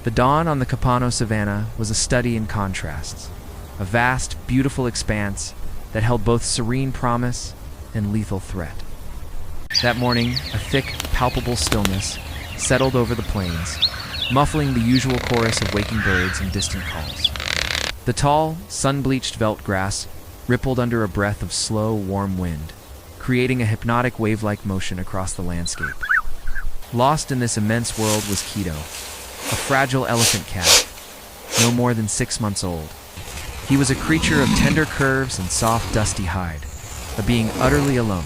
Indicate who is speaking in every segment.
Speaker 1: The dawn on the Capano savanna was a study in contrasts, a vast, beautiful expanse that held both serene promise and lethal threat. That morning, a thick, palpable stillness settled over the plains, muffling the usual chorus of waking birds and distant calls. The tall, sun-bleached veldt grass rippled under a breath of slow, warm wind, creating a hypnotic wave-like motion across the landscape. Lost in this immense world was Quito, a fragile elephant calf, no more than 6 months old. He was a creature of tender curves and soft, dusty hide, a being utterly alone,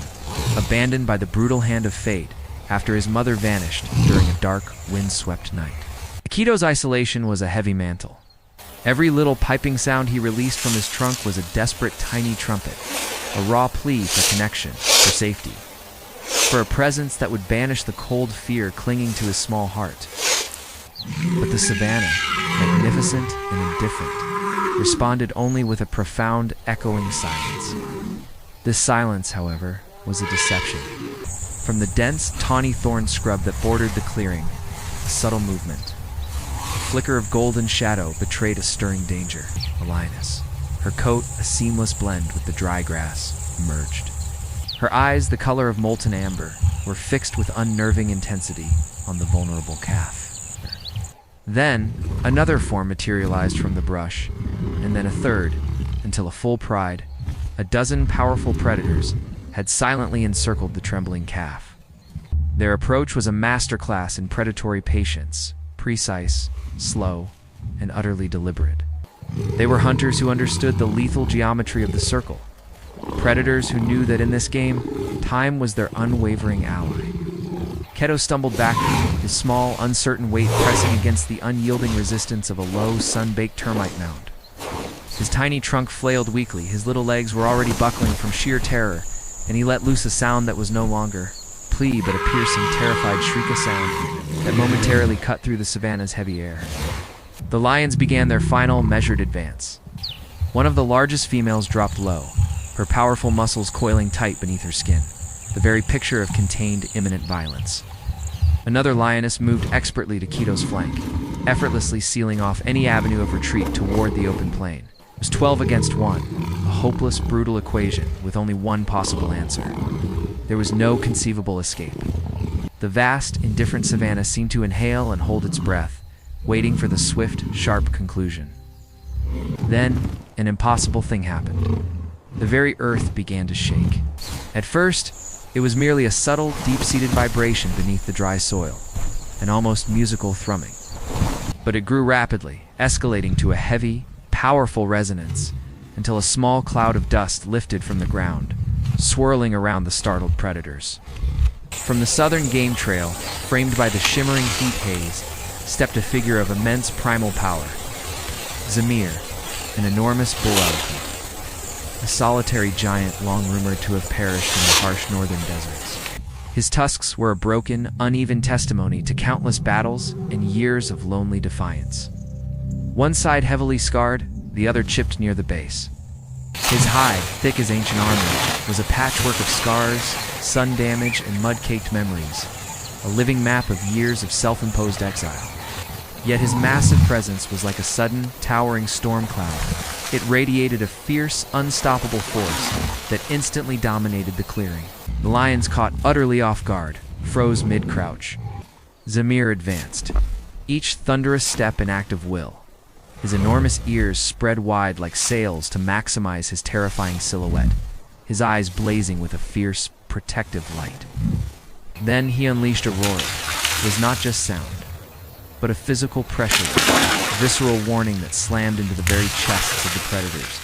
Speaker 1: abandoned by the brutal hand of fate after his mother vanished during a dark, wind-swept night. Quito's isolation was a heavy mantle. Every little piping sound he released from his trunk was a desperate, tiny trumpet, a raw plea for connection, for safety, for a presence that would banish the cold fear clinging to his small heart. But the savannah, magnificent and indifferent, responded only with a profound, echoing silence. This silence, however, was a deception. From the dense, tawny thorn scrub that bordered the clearing, a subtle movement. A flicker of golden shadow betrayed a stirring danger, a lioness. Her coat, a seamless blend with the dry grass, emerged. Her eyes, the color of molten amber, were fixed with unnerving intensity on the vulnerable calf. Then, another form materialized from the brush, and then a third, until a full pride, a dozen powerful predators, had silently encircled the trembling calf. Their approach was a masterclass in predatory patience, precise, slow, and utterly deliberate. They were hunters who understood the lethal geometry of the circle, predators who knew that in this game, time was their unwavering ally. Keto stumbled backward, his small, uncertain weight pressing against the unyielding resistance of a low, sun-baked termite mound. His tiny trunk flailed weakly, his little legs were already buckling from sheer terror, and he let loose a sound that was no longer plea but a piercing, terrified shriek, a sound that momentarily cut through the savannah's heavy air. The lions began their final, measured advance. One of the largest females dropped low, her powerful muscles coiling tight beneath her skin, the very picture of contained, imminent violence. Another lioness moved expertly to Quito's flank, effortlessly sealing off any avenue of retreat toward the open plain. It was 12 against 1, a hopeless, brutal equation with only one possible answer. There was no conceivable escape. The vast, indifferent savannah seemed to inhale and hold its breath, waiting for the swift, sharp conclusion. Then, an impossible thing happened. The very earth began to shake. At first, it was merely a subtle, deep-seated vibration beneath the dry soil, an almost musical thrumming. But it grew rapidly, escalating to a heavy, powerful resonance, until a small cloud of dust lifted from the ground, swirling around the startled predators. From the southern game trail, framed by the shimmering heat haze, stepped a figure of immense primal power. Zamir, an enormous bull elephant, a solitary giant long rumored to have perished in the harsh northern deserts. His tusks were a broken, uneven testimony to countless battles and years of lonely defiance. One side heavily scarred, the other chipped near the base. His hide, thick as ancient armor, was a patchwork of scars, sun damage, and mud-caked memories, a living map of years of self-imposed exile. Yet his massive presence was like a sudden, towering storm cloud. It radiated a fierce, unstoppable force that instantly dominated the clearing. The lions, caught utterly off guard, froze mid-crouch. Zamir advanced, each thunderous step an act of will. His enormous ears spread wide like sails to maximize his terrifying silhouette, his eyes blazing with a fierce, protective light. Then he unleashed a roar. It was not just sound, but a physical pressure, a visceral warning that slammed into the very chests of the predators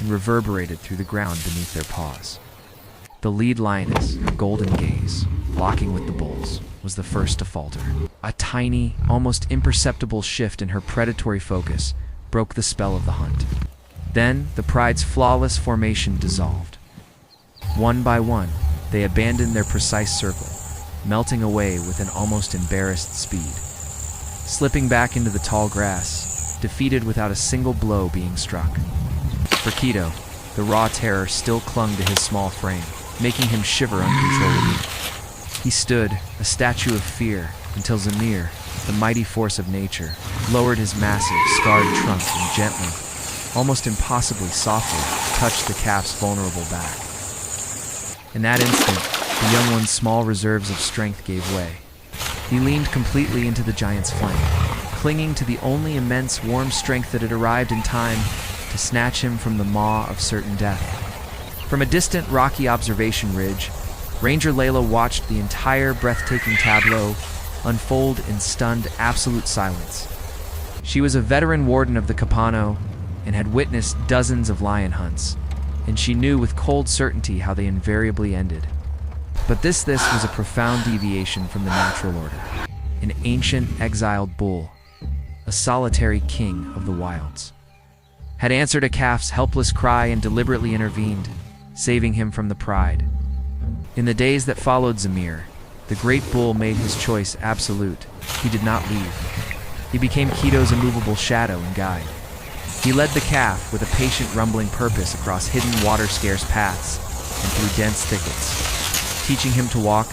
Speaker 1: and reverberated through the ground beneath their paws. The lead lioness, her golden gaze, locking with the bulls, was the first to falter. A tiny, almost imperceptible shift in her predatory focus broke the spell of the hunt. Then, the pride's flawless formation dissolved. One by one, they abandoned their precise circle, melting away with an almost embarrassed speed. Slipping back into the tall grass, defeated without a single blow being struck. For Quito, the raw terror still clung to his small frame, making him shiver uncontrollably. He stood, a statue of fear, until Zamir, the mighty force of nature, lowered his massive, scarred trunk and gently, almost impossibly softly, touched the calf's vulnerable back. In that instant, the young one's small reserves of strength gave way. He leaned completely into the giant's flank, clinging to the only immense warm strength that had arrived in time to snatch him from the maw of certain death. From a distant rocky observation ridge, Ranger Layla watched the entire breathtaking tableau unfold in stunned, absolute silence. She was a veteran warden of the Capano and had witnessed dozens of lion hunts, and she knew with cold certainty how they invariably ended. But this was a profound deviation from the natural order. An ancient, exiled bull, a solitary king of the wilds, had answered a calf's helpless cry and deliberately intervened, saving him from the pride. In the days that followed Zamir, the great bull made his choice absolute. He did not leave. He became Keto's immovable shadow and guide. He led the calf with a patient, rumbling purpose across hidden, water-scarce paths and through dense thickets, teaching him to walk,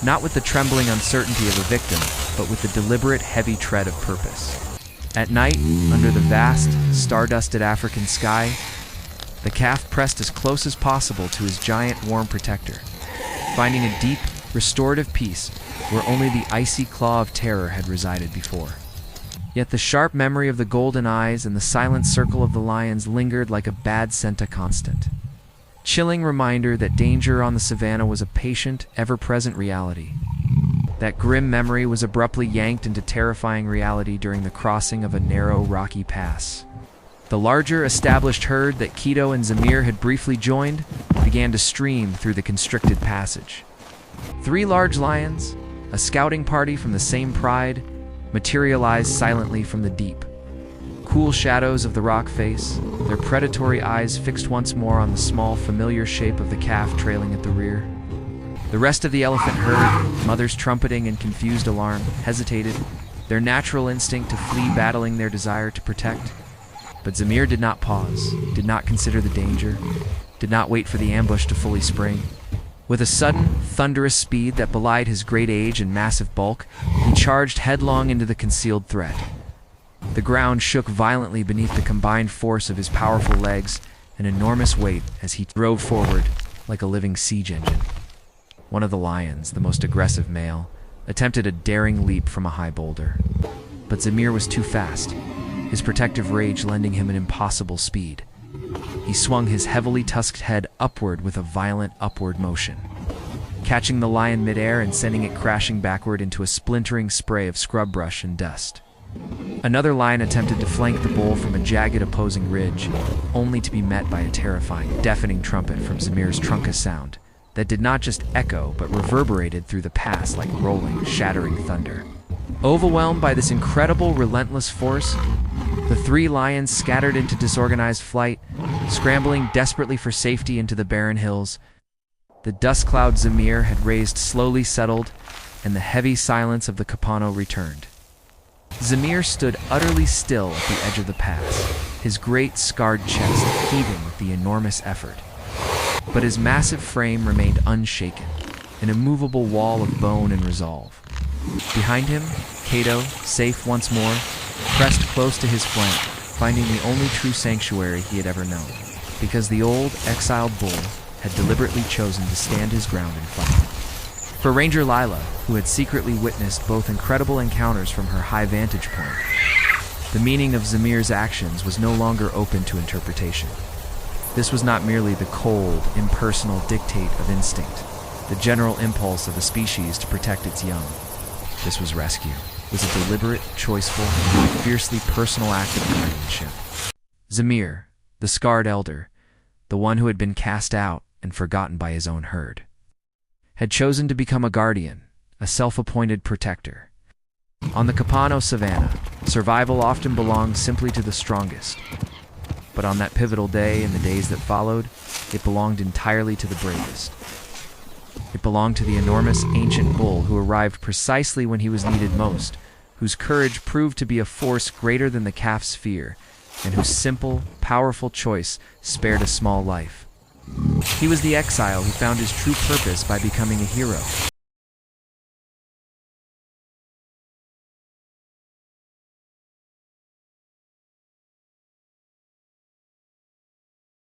Speaker 1: not with the trembling uncertainty of a victim, but with the deliberate, heavy tread of purpose. At night, under the vast, star-dusted African sky, the calf pressed as close as possible to his giant, warm protector, finding a deep, restorative peace where only the icy claw of terror had resided before. Yet the sharp memory of the golden eyes and the silent circle of the lions lingered like a bad scent, a constant, chilling reminder that danger on the savannah was a patient, ever-present reality. That grim memory was abruptly yanked into terrifying reality during the crossing of a narrow, rocky pass. The larger, established herd that Keto and Zamir had briefly joined began to stream through the constricted passage. 3 large lions, a scouting party from the same pride, materialized silently from the deep. Cool shadows of the rock face, their predatory eyes fixed once more on the small, familiar shape of the calf trailing at the rear. The rest of the elephant herd, mothers trumpeting in confused alarm, hesitated, their natural instinct to flee battling their desire to protect. But Zamir did not pause, did not consider the danger, did not wait for the ambush to fully spring. With a sudden, thunderous speed that belied his great age and massive bulk, he charged headlong into the concealed threat. The ground shook violently beneath the combined force of his powerful legs and enormous weight as he drove forward like a living siege engine. One of the lions, the most aggressive male, attempted a daring leap from a high boulder. But Zamir was too fast, his protective rage lending him an impossible speed. He swung his heavily tusked head upward with a violent upward motion, catching the lion midair and sending it crashing backward into a splintering spray of scrub brush and dust. Another lion attempted to flank the bull from a jagged opposing ridge, only to be met by a terrifying, deafening trumpet from Zamir's trunkus sound that did not just echo but reverberated through the pass like rolling, shattering thunder. Overwhelmed by this incredible, relentless force, the 3 lions scattered into disorganized flight, scrambling desperately for safety into the barren hills. The dust cloud Zamir had raised slowly settled, and the heavy silence of the Capano returned. Zamir stood utterly still at the edge of the pass, his great scarred chest heaving with the enormous effort. But his massive frame remained unshaken, an immovable wall of bone and resolve. Behind him, Keto, safe once more, pressed close to his flank, finding the only true sanctuary he had ever known, because the old, exiled bull had deliberately chosen to stand his ground and fight. For Ranger Lila, who had secretly witnessed both incredible encounters from her high vantage point, the meaning of Zamir's actions was no longer open to interpretation. This was not merely the cold, impersonal dictate of instinct, the general impulse of a species to protect its young. This was rescue. It was a deliberate, choiceful, fiercely personal act of guardianship. Zamir, the scarred elder, the one who had been cast out and forgotten by his own herd, had chosen to become a guardian, a self-appointed protector. On the Capano savannah, survival often belonged simply to the strongest. But on that pivotal day and the days that followed, it belonged entirely to the bravest. It belonged to the enormous ancient bull who arrived precisely when he was needed most, whose courage proved to be a force greater than the calf's fear, and whose simple, powerful choice spared a small life. He was the exile who found his true purpose by becoming a hero,